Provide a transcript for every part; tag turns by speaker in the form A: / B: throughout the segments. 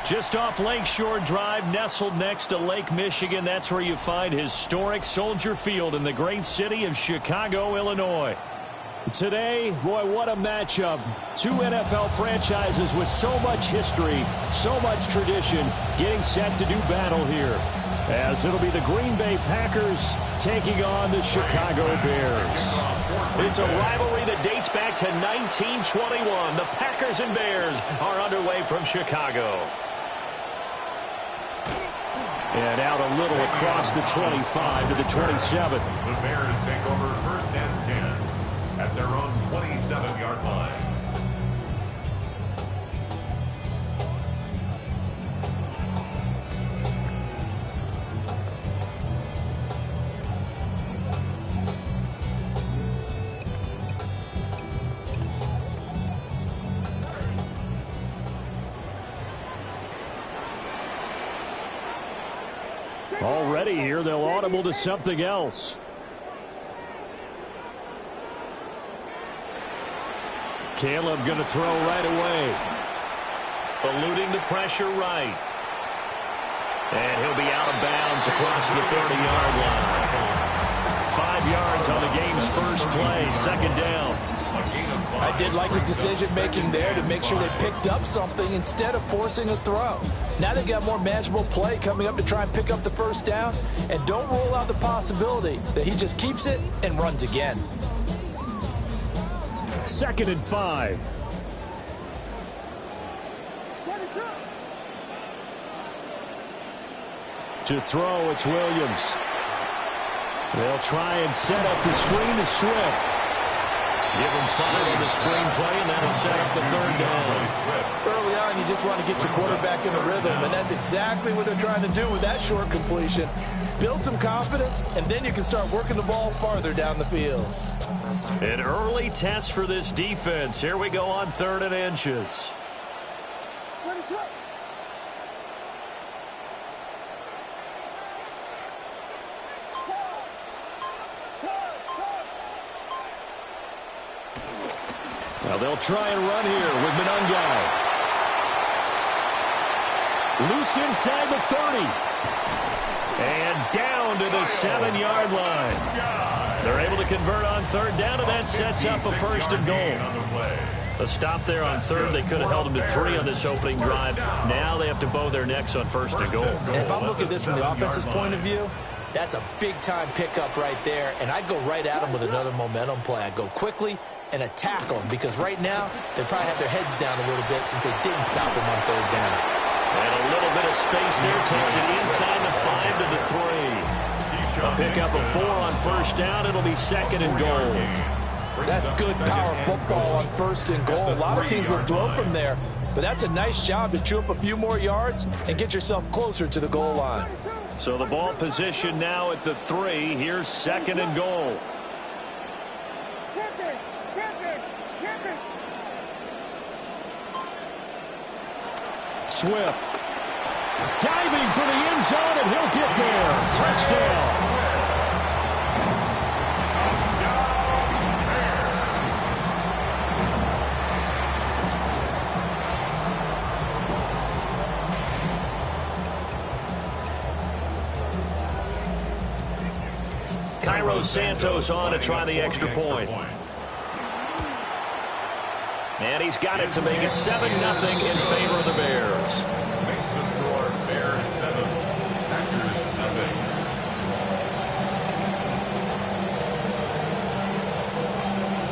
A: Just off Lakeshore Drive, nestled next to Lake Michigan. That's where you find historic Soldier Field in the great city of Chicago, Illinois. Today, boy, what a matchup. Two NFL franchises with so much history, so much tradition, getting set to do battle here. As it'll be the Green Bay Packers taking on the Chicago Bears. It's a rivalry that dates back to 1921. The Packers and Bears are underway from Chicago. And out a little across the 25 to the 27.
B: The Bears take over first and 10 at their own 27-yard line.
A: Already here, they'll audible to something else. Caleb going to throw right away. Eluding the pressure right. And he'll be out of bounds across the 30-yard line. 5 yards on the game's first play, second down.
C: I did like his decision-making there to make sure they picked up something instead of forcing a throw. Now they've got more manageable play coming up to try and pick up the first down. And don't rule out the possibility that he just keeps it and runs again.
A: 2nd and 5. To throw, it's Williams. They'll try and set up the screen to Swift. Give him 5 on the screenplay, and that'll set up the third down.
C: Early on, you just want to get your quarterback in a rhythm, and that's exactly what they're trying to do with that short completion. Build some confidence, and then you can start working the ball farther down the field.
A: An early test for this defense. Here we go on 3rd and inches. Now they'll try and run here with Monangai. Loose inside the 30. And down to the 7-yard line. They're able to convert on 3rd down, and that sets up a 1st and goal. A stop there on 3rd. They could have held them to 3 on this opening drive. Now they have to bow their necks on 1st and goal.
C: If I'm looking at this from the offense's point of view, that's a big-time pickup right there, and I'd go right at them with another momentum play. I'd go quickly and attack them, because right now they probably have their heads down a little bit since they didn't stop them on 3rd down.
A: And a little bit of space there takes it inside the 5 to the 3. A pickup of 4 on 1st down. It'll be 2nd and goal.
C: That's good power football on 1st and goal. A lot of teams will throw from there, but that's a nice job to chew up a few more yards and get yourself closer to the goal line.
A: So the ball position now at the 3. Here's 2nd and goal. Swift diving for the end zone, and he'll get there. Touchdown. Cairo Santos on to try the extra point. And he's got it to make it 7-0 in favor of the Bears.
B: Makes the score Bears 7, Packers nothing.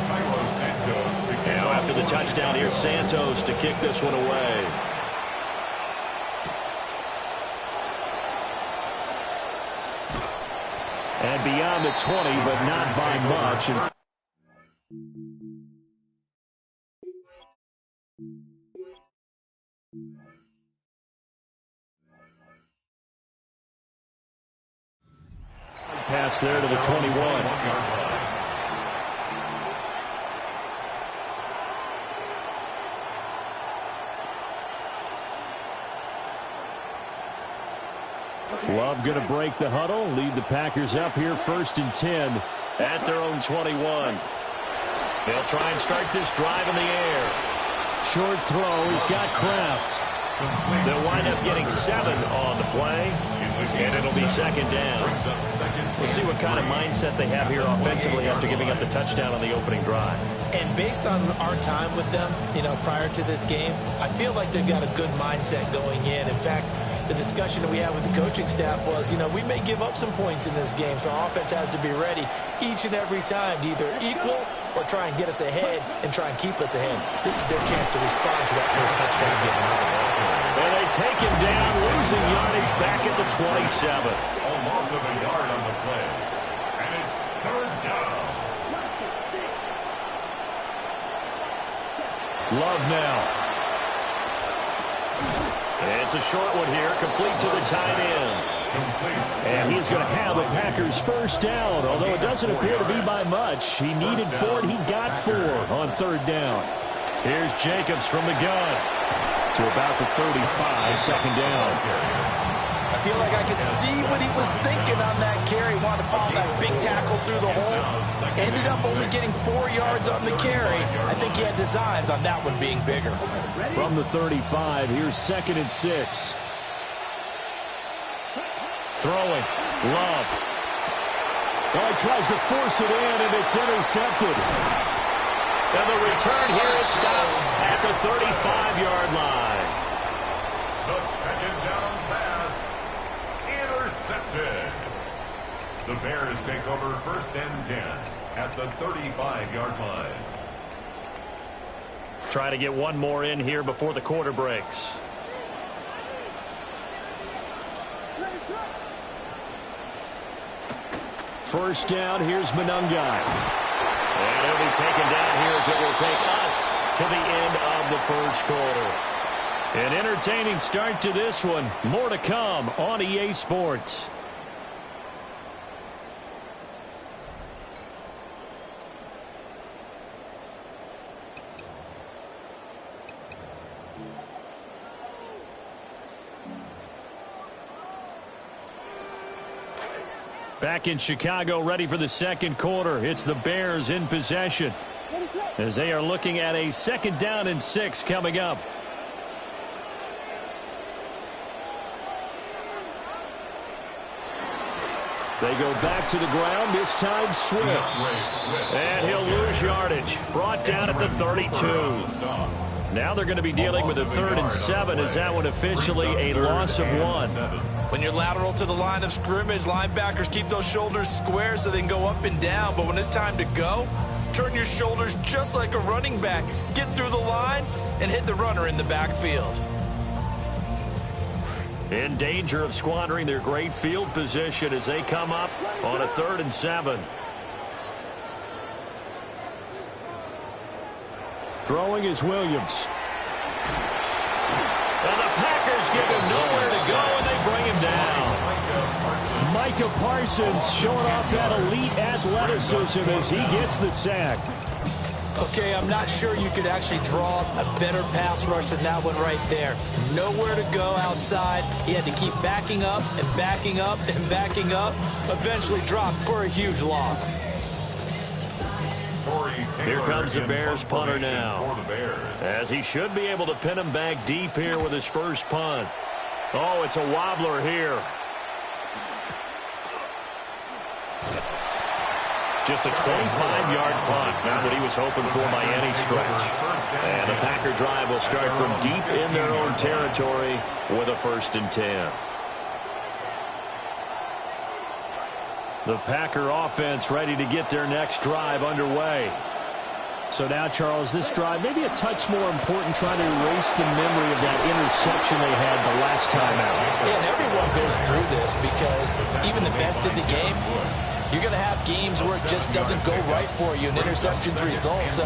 B: Cairo Santos.
A: Now after the touchdown, here's Santos to kick this one away. And beyond the 20, but not by much. And pass there to the 21. Love going to break the huddle, lead the Packers up here 1st and 10 at their own 21. They'll try and start this drive in the air. Short throw. He's got Kraft. They'll wind up getting 7 on the play, and it'll be 2nd down. We'll see what kind of mindset they have here offensively after giving up the touchdown on the opening drive.
C: And based on our time with them, prior to this game, I feel like they've got a good mindset going in. In fact, the discussion that we had with the coaching staff was, we may give up some points in this game, so our offense has to be ready each and every time to either equal or try and get us ahead and try and keep us ahead. This is their chance to respond to that first touchdown getting home.
A: And they take him down, losing yardage back at the 27.
B: A loss of a yard on the play. And it's 3rd down.
A: Love now. It's a short one here, complete to the tight end. And he's going to have the Packers' first down, although it doesn't appear to be by much. He needed 4, and he got 4 on 3rd down. Here's Jacobs from the gun to about the 35, 2nd down.
C: I feel like I could see what he was thinking on that carry. Wanted to follow that big tackle through the hole. Ended up only getting 4 yards on the carry. I think he had designs on that one being bigger.
A: From the 35, here's 2nd and 6. Throwing. Love. Oh, he tries to force it in, and it's intercepted. And the return here is stopped at the 35-yard line.
B: The 2nd down pass. Intercepted. The Bears take over 1st and 10 at the 35-yard line.
A: Try to get one more in here before the quarter breaks. First down, here's Monungai. And it'll be taken down here as it will take us to the end of the first quarter. An entertaining start to this one. More to come on EA Sports. Back in Chicago, ready for the 2nd quarter. It's the Bears in possession as they are looking at a 2nd down and 6 coming up. They go back to the ground, this time Swift. And he'll lose yardage. Brought down at the 32. Now they're going to be dealing with a 3rd and 7 as that one officially a loss of 1.
C: When you're lateral to the line of scrimmage, linebackers keep those shoulders square so they can go up and down. But when it's time to go, turn your shoulders just like a running back. Get through the line and hit the runner in the backfield.
A: In danger of squandering their great field position as they come up on a 3rd and 7. Throwing is Williams. And the Packers give him nowhere to go, and they bring him down. Micah Parsons showing off that elite athleticism as he gets the sack.
C: Okay, I'm not sure you could actually draw a better pass rush than that one right there. Nowhere to go outside. He had to keep backing up and backing up and backing up. Eventually dropped for a huge loss.
A: Here comes the Bears punter now, as he should be able to pin him back deep here with his first punt. Oh, it's a wobbler here. Just a 25-yard punt, not what he was hoping for by any stretch. And the Packer drive will start from deep in their own territory with a 1st and 10. The Packer offense ready to get their next drive underway. So now, Charles, this drive maybe a touch more important, trying to erase the memory of that interception they had the last time out.
C: Yeah, and everyone goes through this because even the best in the game, you're going to have games where it just doesn't go right for you, and interceptions result. So,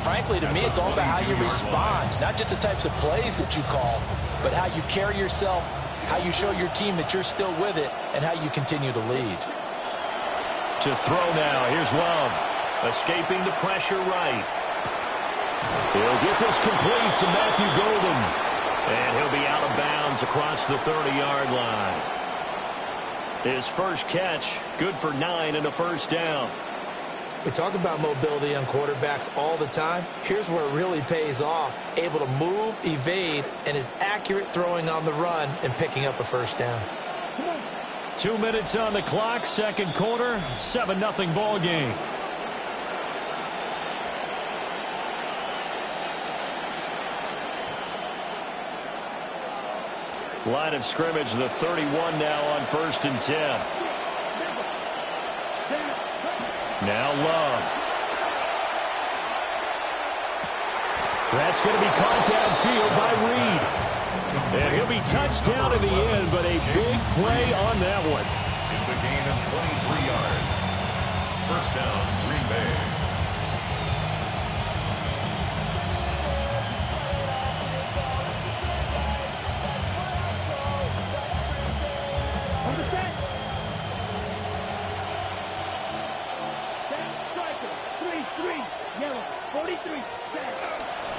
C: frankly, to me, it's all about how you respond, not just the types of plays that you call, but how you carry yourself, how you show your team that you're still with it, and how you continue to lead.
A: To throw now, here's Love, escaping the pressure right. He'll get this complete to Matthew Golden, and he'll be out of bounds across the 30-yard line. His first catch, good for 9 and a first down.
C: We talk about mobility on quarterbacks all the time. Here's where it really pays off. Able to move, evade, and is accurate throwing on the run and picking up a first down.
A: 2 minutes on the clock, second quarter, 7-0 ball game. Line of scrimmage, the 31 now on 1st and 10. Now Love. That's going to be caught downfield by Reed. And he'll be touched down in the end, but a big play on that one.
B: It's a gain of 23 yards. First down, Green Bay.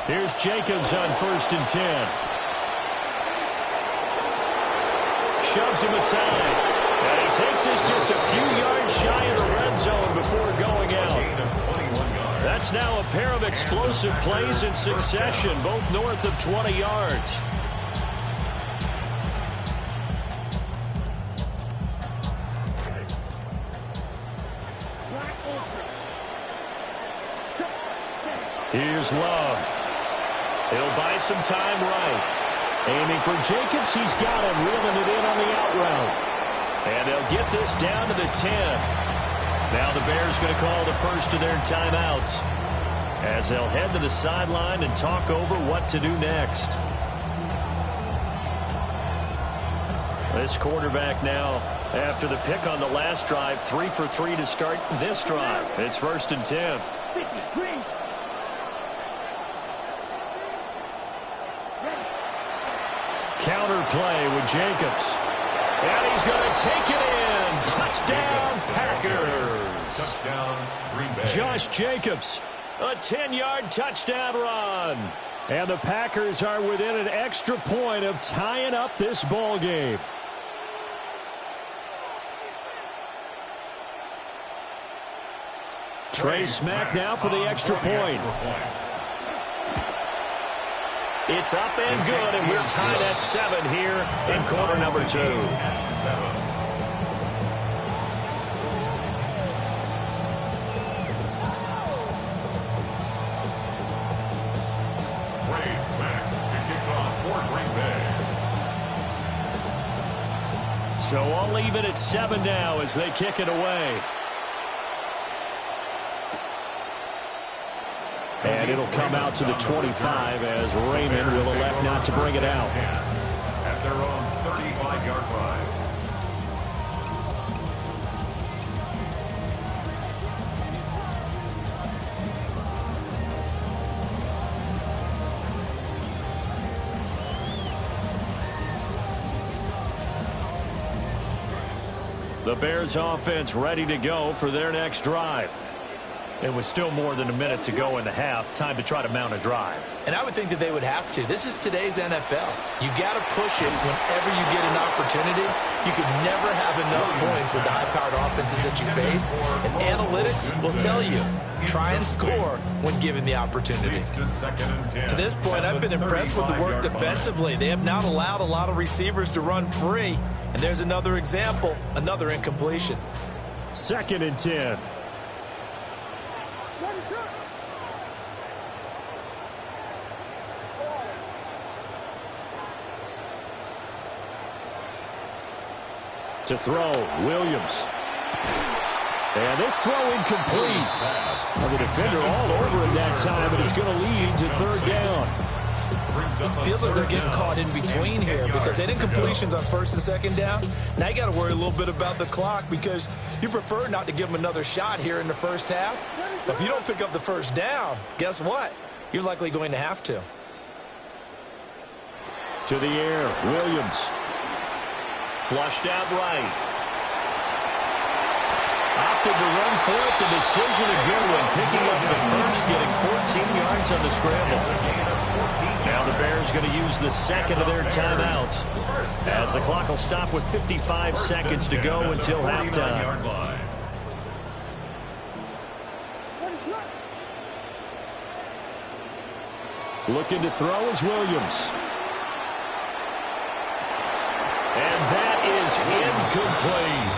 A: Here's Jacobs on 1st and 10. Shoves him aside. And he takes this just a few yards shy of the red zone before going out. That's now a pair of explosive plays in succession, both north of 20 yards. Here's Love. He'll buy some time right. Aiming for Jacobs. He's got him, reeling it in on the out route. And they'll get this down to the 10. Now the Bears going to call the first of their timeouts as they'll head to the sideline and talk over what to do next. This quarterback now, after the pick on the last drive, 3 for 3 to start this drive. It's 1st and 10. Counter play with Jacobs. And he's going to take it in. Touchdown, Packers.
B: Touchdown, Green Bay.
A: Josh Jacobs, a 10-yard touchdown run. And the Packers are within an extra point of tying up this ball game. Trey Smack now for the extra point. It's up and good, and we're tied at 7 here in quarter number 2.
B: Trey Smack to kick off for Green Bay.
A: So I'll leave it at 7 now as they kick it away. And it'll come out to the 25 as Raymond will elect not to bring it out.
B: At their own 35-yard line.
A: The Bears offense ready to go for their next drive. It was still more than a minute to go in the half. Time to try to mount a drive.
C: And I would think that they would have to. This is today's NFL. You got to push it whenever you get an opportunity. You could never have enough points with the high-powered offenses that you face. And analytics will tell you, try and score when given the opportunity. To this point, I've been impressed with the work defensively. They have not allowed a lot of receivers to run free. And there's another example, another incompletion.
A: 2nd and 10. To throw, Williams. And this throw incomplete. Well, the defender all over it that time, but it's going to lead to 3rd down.
C: Feels like they're getting caught in between here because they did completions on 1st and 2nd down. Now you got to worry a little bit about the clock because you prefer not to give them another shot here in the first half. But if you don't pick up the 1st down, guess what? You're likely going to have to.
A: To the air, Williams. Flushed out right. Opted to run for it. The decision a good one. Picking up the first, getting yards on the scramble. Now the Bears going to use the second of their timeouts, as the clock will stop with 55 seconds to go until halftime. Looking to throw is Williams. And that is incomplete.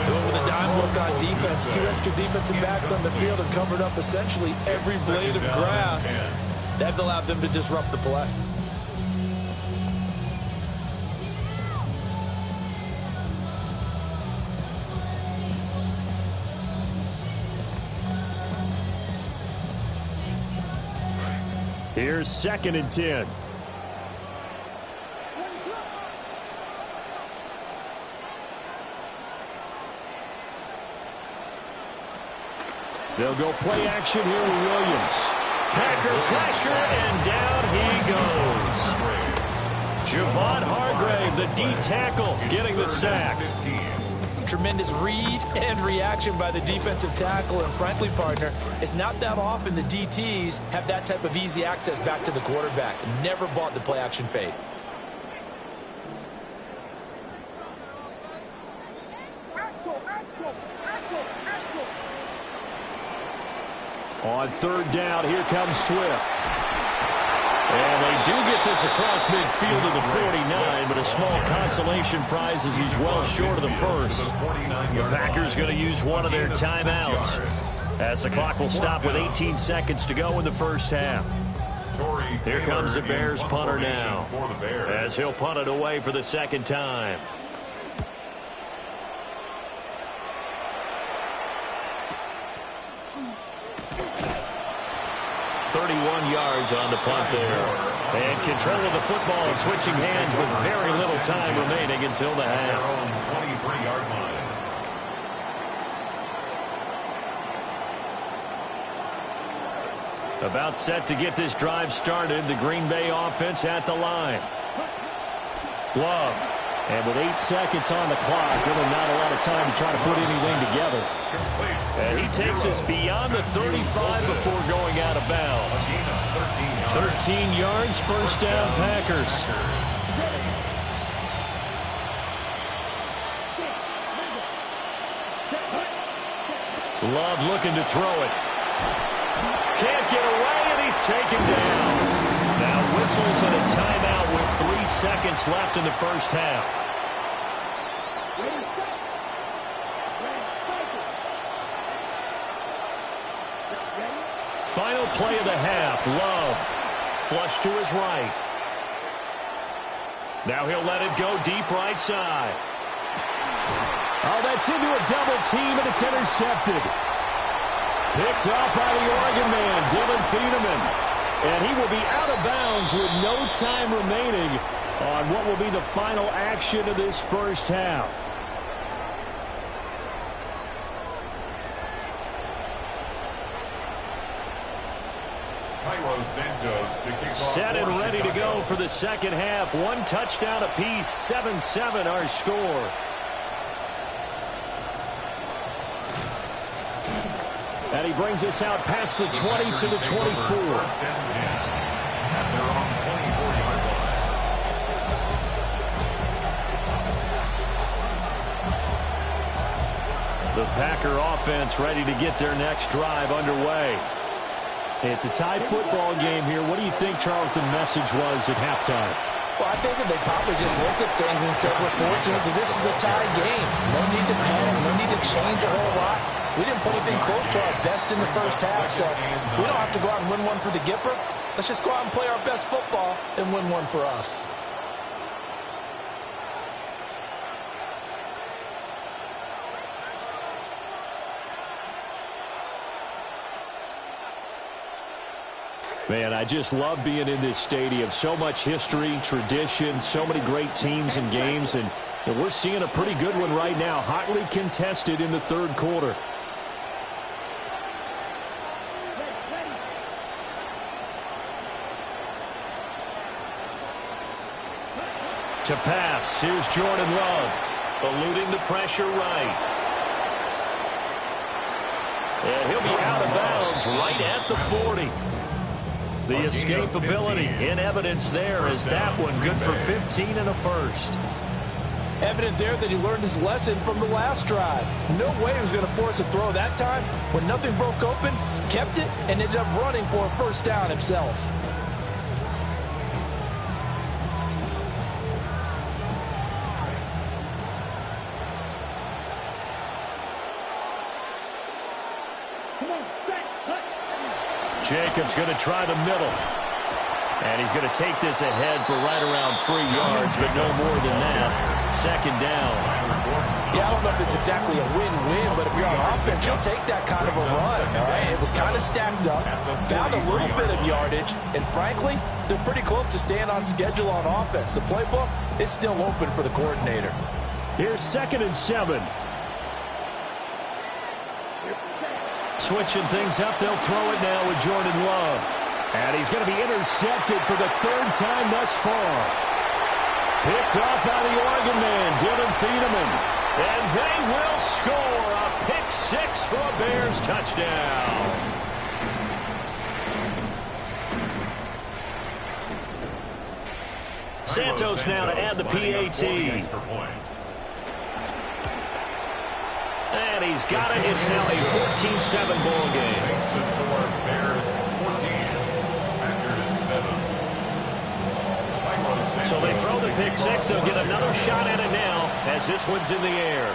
C: Going with a dime look on defense. 2 extra defensive backs on the field and covered up essentially every blade of grass. That allowed them to disrupt the play.
A: Here's 2nd and 10. They'll go play action here with Williams. Packer pressure, and down he goes. Javon Hargrave, the D tackle, getting the sack.
C: Tremendous read and reaction by the defensive tackle, and frankly, partner, it's not that often the DTs have that type of easy access back to the quarterback. Never bought the play action fake.
A: On 3rd down, here comes Swift. And they do get this across midfield to the 49, but a small consolation prize as he's well short of the first. The Packers going to use one of their timeouts, as the clock will stop with 18 seconds to go in the first half. Here comes the Bears punter now, as he'll punt it away for the 2nd time. 31 yards on the punt there. And control of the football switching hands with very little time remaining until the half.
B: 23-yard line.
A: About set to get this drive started. The Green Bay offense at the line. Love. And with 8 seconds on the clock, really not a lot of time to try to put anything together. And he takes us beyond the 35 before going out of bounds. 13 yards, first down, Packers. Love looking to throw it. Can't get away, and he's taken down. Now whistles and a timeout with 3 seconds left in the first half. Final play of the half. Love. Flush to his right. Now he'll let it go deep right side. Oh, that's into a double team, and it's intercepted. Picked up by the Oregon man, Dylan Thieneman. And he will be out of bounds with no time remaining on what will be the final action of this first half. Set and ready to go for the second half. 1 touchdown apiece, 7-7 our score. And he brings us out past the 20 to the 24. The Packer offense ready to get their next drive underway. It's a tied football game here. What do you think, Charles, the message was at halftime?
C: Well, I think that they probably just looked at things and said, we're fortunate that this is a tied game. No need to panic. No need to change a whole lot. We didn't put anything close to our best in the first half, so we don't have to go out and win one for the Gipper. Let's just go out and play our best football and win one for us.
A: Man, I just love being in this stadium. So much history, tradition, so many great teams and games, and we're seeing a pretty good one right now, hotly contested in the third quarter. To pass, here's Jordan Love, eluding the pressure right. And he'll be out of bounds right at the 40. The escapability in evidence there as that one good for 15 and a first.
C: Evident there that he learned his lesson from the last drive. No way he was going to force a throw that time. When nothing broke open, kept it, and ended up running for a first down himself.
A: Jacobs going to try the middle. And he's going to take this ahead for right around 3 yards, but no more than that. Second down.
C: Yeah, I don't know if it's exactly a win-win, but if you're on offense, you'll take that kind of a run, all right? It was kind of stacked up, found a little bit of yardage, and frankly, they're pretty close to staying on schedule on offense. The playbook is still open for the coordinator.
A: Here's 2nd and 7. Switching things up, they'll throw it now with Jordan Love. And he's going to be intercepted for the 3rd time thus far. Picked off by the Oregon man, Dylan Thieneman. And they will score a pick-6 for a Bears touchdown. Santos now to add the PAT. And he's got it. It's now a 14-7 ball game.
B: Makes the score Bears 14 after 7.
A: So they throw the pick-6. They'll get another shot at it now as this one's in the air.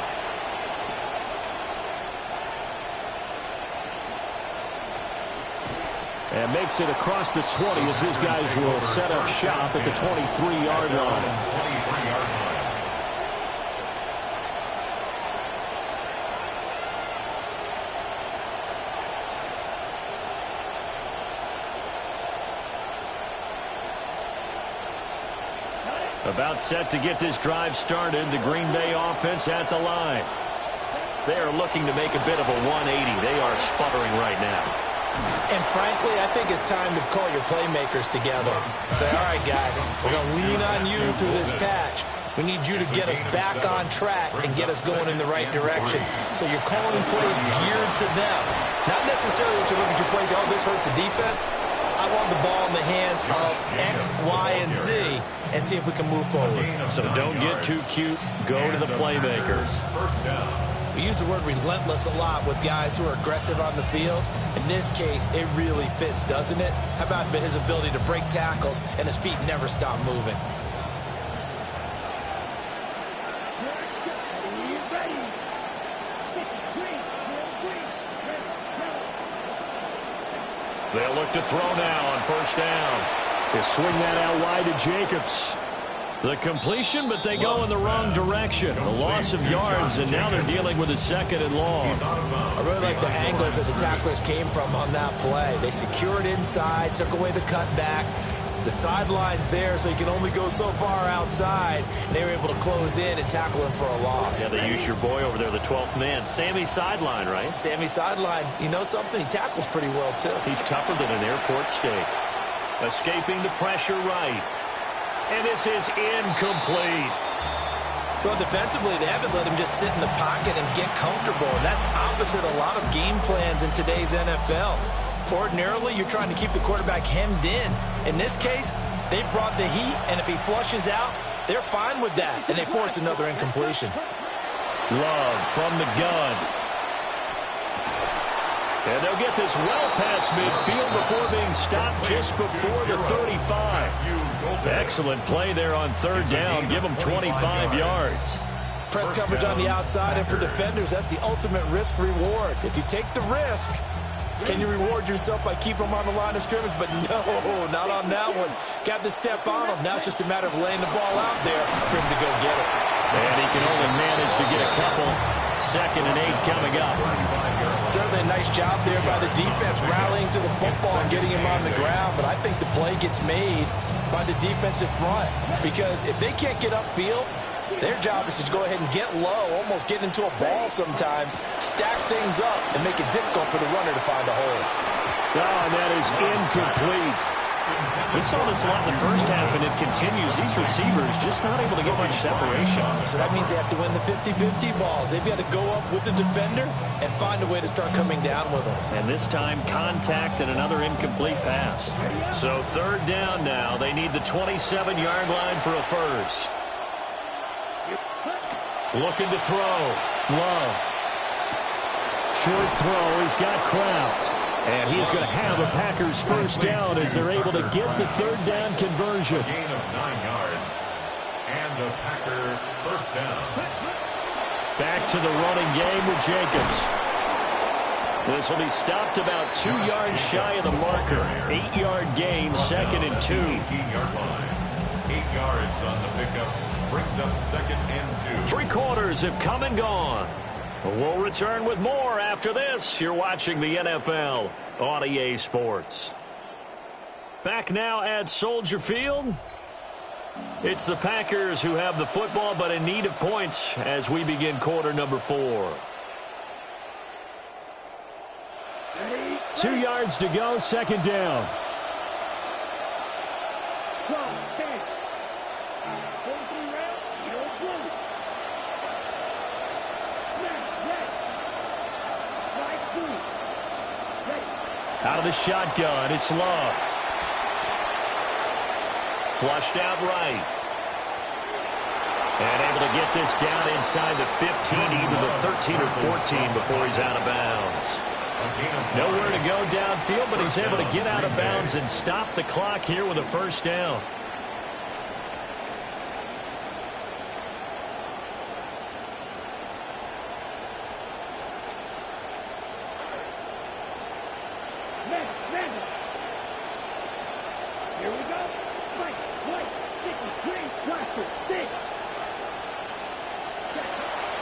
A: And makes it across the 20 as his guys will set up shop at the 23-yard line. About set to get this drive started. The Green Bay offense at the line. They are looking to make a bit of a 180. They are sputtering right now.
C: And frankly, I think it's time to call your playmakers together and say, all right, guys, we're going to lean on you through this patch. We need you to get us back on track and get us going in the right direction. So you're calling plays geared to them. Not necessarily that you look at your plays, oh, this hurts the defense. I want the ball in the hands of X, Y, and Z and see if we can move forward.
A: So don't get too cute. Go to the playmakers.
B: First down.
C: We use the word relentless a lot with guys who are aggressive on the field. In this case, it really fits, doesn't it? How about his ability to break tackles and his feet never stop moving?
A: They'll look to throw now on first down. They swing that out wide to Jacobs. The completion, but they go in the wrong direction. A loss of yards, and now they're dealing with a 2nd and long.
C: I really like the angles that the tacklers came from on that play. They secured inside, took away the cutback. The sideline's there, so you can only go so far outside. And they were able to close in and tackle him for a loss.
A: Yeah, they use your boy over there, the 12th man. Sammy Sideline, right?
C: Sammy Sideline. You know something? He tackles pretty well, too.
A: He's tougher than an airport steak. Escaping the pressure right. And this is incomplete.
C: Well, defensively, they haven't let him just sit in the pocket and get comfortable. And that's opposite a lot of game plans in today's NFL. Ordinarily, you're trying to keep the quarterback hemmed in. In this case, they brought the heat, and if he flushes out, they're fine with that. And they force another incompletion.
A: Love from the gun. And they'll get this well past midfield before being stopped just before the 35. Excellent play there on 3rd down. Give them 25 yards.
C: Press coverage on the outside, and for defenders, that's the ultimate risk-reward. If you take the risk, can you reward yourself by keeping them on the line of scrimmage? But no, not on that one. Got to step on them. Now it's just a matter of laying the ball out there for him to go get it.
A: And he can only manage to get a couple. 2nd and 8 coming up.
C: Certainly a nice job there by the defense rallying to the football and getting him on the ground. But I think the play gets made by the defensive front. Because if they can't get upfield, their job is to go ahead and get low, almost get into a ball sometimes, stack things up, and make it difficult for the runner to find a hole.
A: Oh, and that is incomplete. We saw this a lot in the first half, and it continues. These receivers just not able to get much separation.
C: So that means they have to win the 50-50 balls. They've got to go up with the defender and find a way to start coming down with them.
A: And this time, contact and another incomplete pass. So third down now. They need the 27-yard line for a first. Looking to throw. Love. Short throw. He's got Kraft. And he is going to have a Packers first down as they're able to get the third down conversion.
B: A gain of 9 yards. And the Packer first down.
A: Back to the running game with Jacobs. This will be stopped about 2 yards shy of the marker. 8-yard gain, 2nd and 2.
B: 18-yard line. 8 yards on the pickup. Brings up 2nd and 2.
A: 3 quarters have come and gone. We'll return with more after this. You're watching the NFL on EA Sports. Back now at Soldier Field. It's the Packers who have the football, but in need of points as we begin quarter number 4. 2 yards to go, 2nd down. Out of the shotgun, it's Love. Flushed out right. And able to get this down inside the 15, either the 13 or 14 before he's out of bounds. Nowhere to go downfield, but he's able to get out of bounds and stop the clock here with a first down.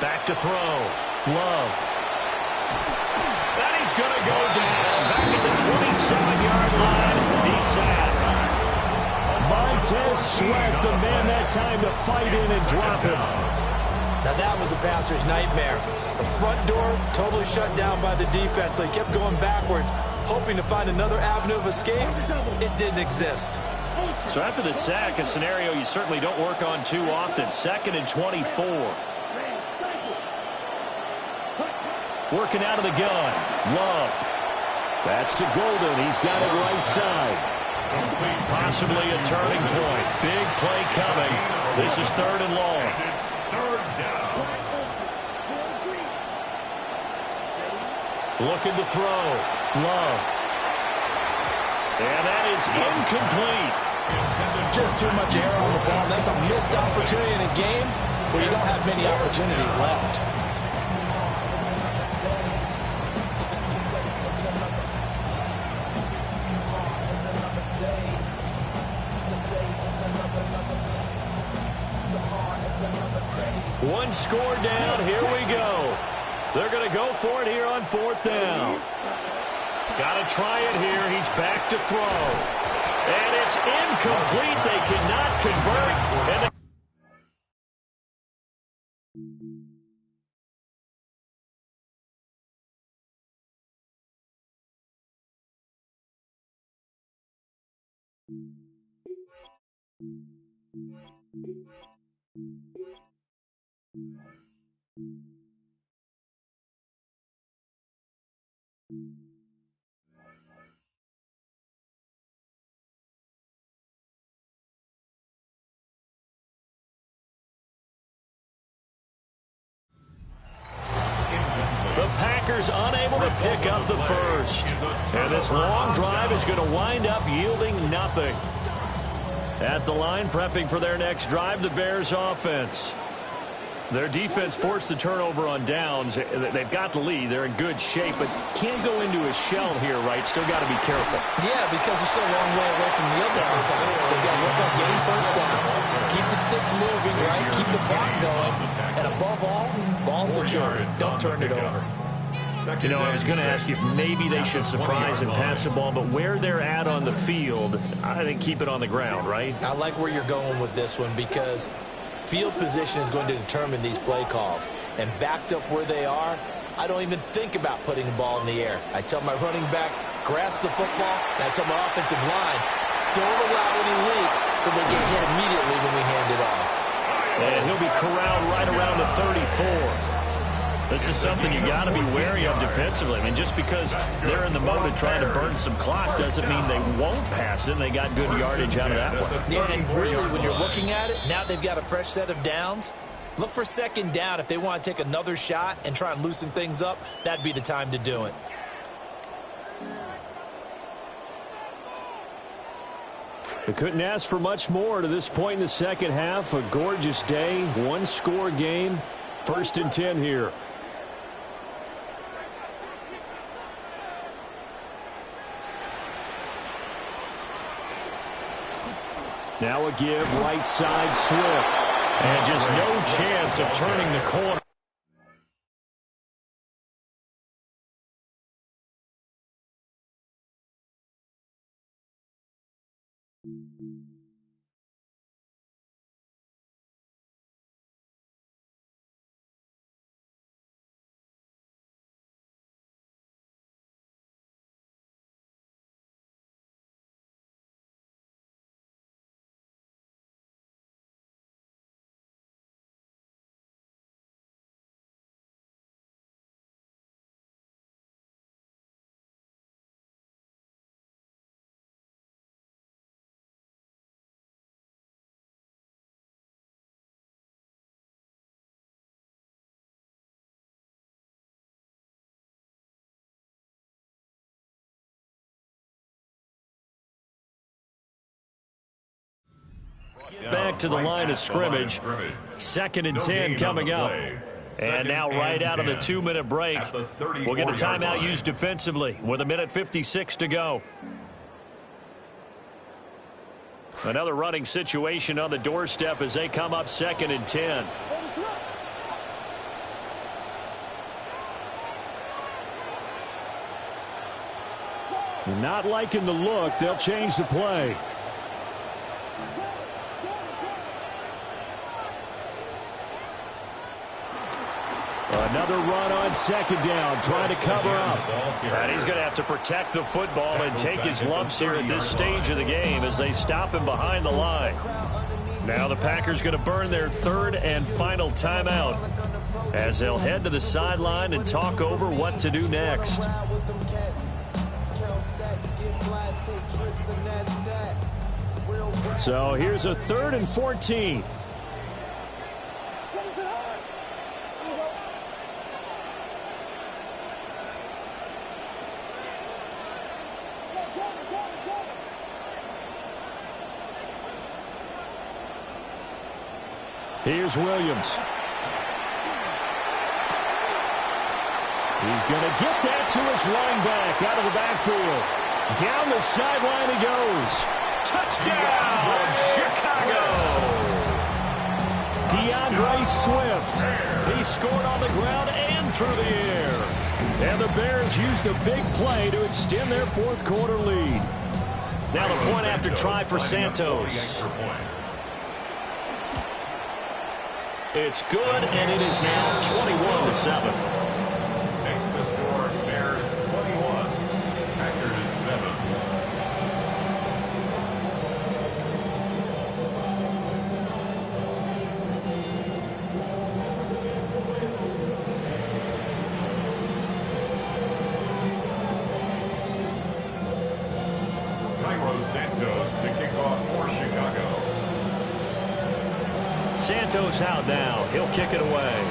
A: Back to throw. Love. And he's going to go down. Back at the 27-yard line. He's sacked. Montez Sweat, the man that time to fight in and drop him.
C: Now that was a passer's nightmare. The front door totally shut down by the defense, so he kept going backwards, hoping to find another avenue of escape. It didn't exist.
A: So after the sack, a scenario you certainly don't work on too often. 2nd and 24. Working out of the gun. Love. That's to Golden. He's got it right side. Possibly a turning point. Big play coming. This is 3rd and long.
B: Third down.
A: Looking to throw. Love. And that is incomplete.
C: Just too much air on the ball. That's a missed opportunity in a game where you don't have many opportunities left.
A: One score down. Here we go. They're going to go for it here on 4th down. Got to try it here. He's back to throw. And it's incomplete. They cannot convert. And the Packers unable to pick up the first. And this long drive is going to wind up yielding nothing. At the line, prepping for their next drive, the Bears offense. Their defense forced the turnover on downs. They've got the lead. They're in good shape, but can't go into a shell here, right? Still got to be careful.
C: Yeah, because they're still a long way away from the other time. So they've got to work on getting first downs, keep the sticks moving, right? Keep the clock going. And above all, ball security. Don't turn it over.
A: You know, I was going to ask you if maybe they should surprise and pass the ball, but where they're at on the field, I think keep it on the ground, right?
C: I like where you're going with this one because field position is going to determine these play calls. And backed up where they are, I don't even think about putting the ball in the air. I tell my running backs, grasp the football, and I tell my offensive line, don't allow any leaks so they get hit immediately when we hand it off.
A: And he'll be corralled right around the 34. This is something you got to be wary of defensively. I mean, just because they're in the mode of trying to burn some clock doesn't mean they won't pass it. They got good yardage out of that one.
C: Yeah, and really, when you're looking at it, now they've got a fresh set of downs. Look for second down. If they want to take another shot and try and loosen things up, that'd be the time to do it.
A: They couldn't ask for much more to this point in the second half. A gorgeous day, one-score game. 1st and 10 here. Now a give, right side, Swift. And just no chance of turning the corner. Back to the line of scrimmage. 2nd and 10 coming up. And now right out of the 2-minute break, we'll get a timeout used defensively with 1:56 to go. Another running situation on the doorstep as they come up 2nd and 10. Not liking the look. They'll change the play. Another run on 2nd down, trying to cover up. And he's going to have to protect the football and take his lumps here at this stage of the game as they stop him behind the line. Now the Packers going to burn their 3rd and final timeout as they'll head to the sideline and talk over what to do next. So here's a 3rd and 14. Here's Williams. He's going to get that to his running back out of the backfield. Down the sideline he goes. Touchdown, Chicago! DeAndre Swift. He scored on the ground and through the air. And the Bears used the big play to extend their 4th quarter lead. Now the point after try for Santos. It's good, and it is now 21-7.
B: Makes the score Bears 21, Packers 7. Santos to kick off for Chicago.
A: Santos out now. He'll kick it away.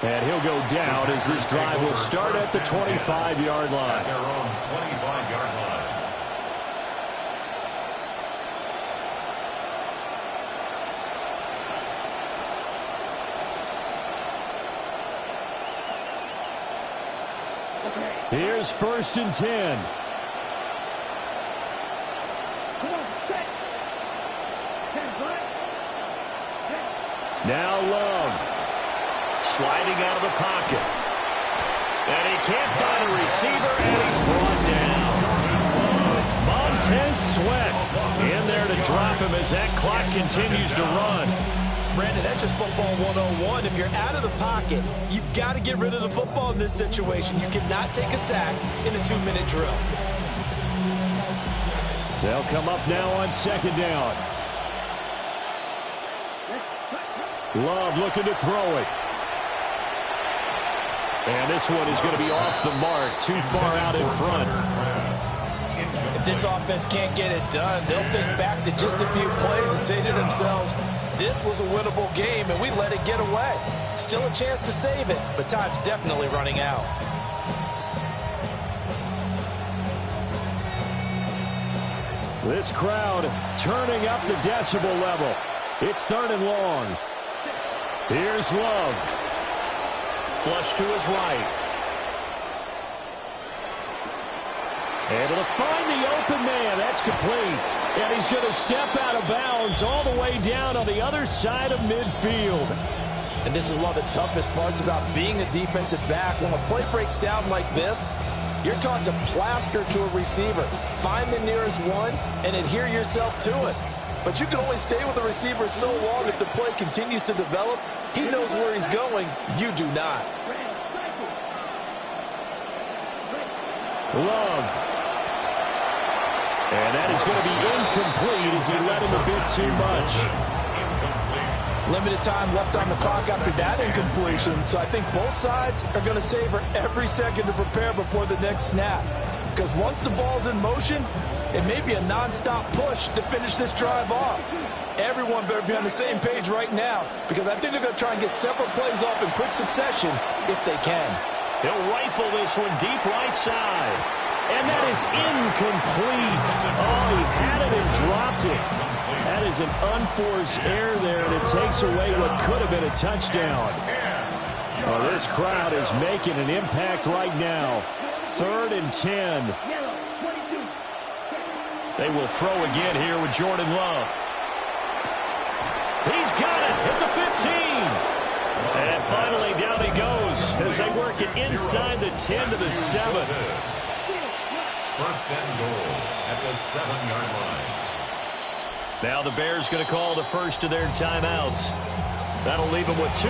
A: And he'll go down as this drive will start at the 25-yard line.
B: At their own 25-yard line.
A: Here's 1st and 10. Now Love. Sliding out of the pocket. And he can't find a receiver, and he's brought down. Montez Sweat in there to drop him as that clock continues to run.
C: Brandon, that's just football 101. If you're out of the pocket, you've got to get rid of the football in this situation. You cannot take a sack in a 2-minute drill.
A: They'll come up now on second down. Love looking to throw it. And this one is going to be off the mark, too far out in front.
C: If this offense can't get it done, they'll think back to just a few plays and say to themselves, this was a winnable game and we let it get away. Still a chance to save it, but time's definitely running out.
A: This crowd turning up the decibel level. It's 3rd and long. Here's Love. Flush to his right. Able to find the open man. That's complete. And he's going to step out of bounds all the way down on the other side of midfield.
C: And this is one of the toughest parts about being a defensive back. When a play breaks down like this, you're taught to plaster to a receiver. Find the nearest one and adhere yourself to it. But you can only stay with the receiver so long if the play continues to develop. He knows where he's going. You do not.
A: Love. And that is going to be incomplete as he let him a bit too much.
C: Limited time left on the clock after that incompletion. So I think both sides are going to savor every second to prepare before the next snap. Because once the ball's in motion, it may be a non-stop push to finish this drive off. Everyone better be on the same page right now, because I think they're going to try and get several plays off in quick succession if they can.
A: He'll rifle this one deep right side. And that is incomplete. Oh, he had it and dropped it. That is an unforced error there, and it takes away what could have been a touchdown. Oh, this crowd is making an impact right now. 3rd and 10. They will throw again here with Jordan Love. He's got it at the 15. And finally down he goes as they work it inside the 10 to the 7.
B: 1st and goal at the 7-yard line.
A: Now the Bears going to call the first of their timeouts. That'll leave them with 2.